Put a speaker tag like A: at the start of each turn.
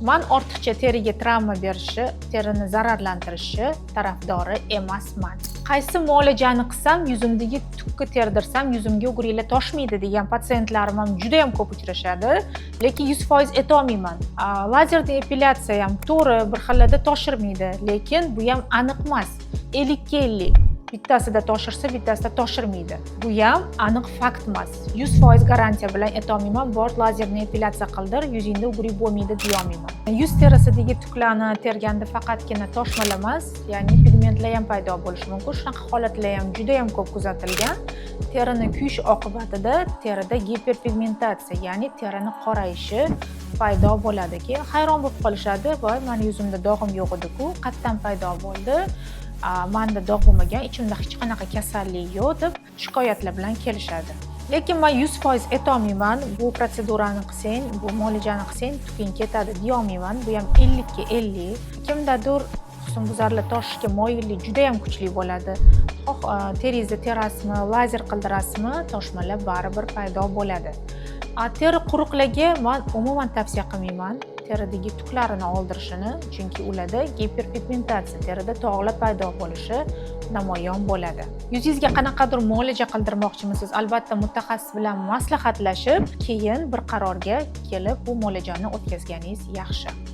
A: Man ortiqcha teriga travma berishi, terini zararlantirishi tarafdori emasman. Qaysi muolajani qilsam, yuzimdagi tukka terdirsam, yuzimga uguriylar toshmaydi degan patsientlarim ham juda ham ko'p uchrashadi, lekin 100% aytolmayman. Lazerli epilyatsiya ham to'g'ri bir xillada toshirmaydi, lekin bu ham aniq emas. 50-50. Bittasida toshirsa, bittasida toshirmaydi. Bu ham aniq fakt emas. 100% garantiya bilan aytolmayman, bor lazerli epilyatsiya qildir, yuzingda uguriy bo'lmaydi deya olmayman. Yuz terasidagi tuklarni terganda faqatgina toshmalar emas, ya'ni pigmentlar ham paydo bo'lishi mumkin. Shunaqa holatlar ham juda ham ko'p kuzatilgan. Terini kuyish oqibatida terida giperpigmentatsiya, ya'ni terini qorayishi paydo bo'ladi. Keyin hayron bo'lib qolishadi, "Voy, meni yuzimda dog'im yo'q edi-ku, qayerdan paydo bo'ldi? Menda dog' bo'lmagan, ichimda hech qanaqa kasallik yo'q" deb shikoyatlar bilan kelishadi. Lekin men 100% aytolmayman, bu protsedurani qilsang, bu muolajani qilsang tuking ketadi deya olmayman. Bu ham 50 ga 50. Kimdadir husnbuzarlar toshishga moyillik juda ham kuchli bo'ladi. Xoh teringizni terasizmi, lazer qildirasizmi, toshmalar baribir paydo bo'ladi. Teri quruqlarga men umuman tavsiya qilmayman teridagi tuklarini oldirishini, chunki ularda giperpigmentatsiya, terida tog'lar paydo bo'lishi namoyon bo'ladi. Yuzingizga qanaqadir muolaja qildirmoqchimisiz? Albatta mutaxassis bilan maslahatlashib, keyin bir qarorga kelib bu muolajani o'tkazganingiz yaxshi.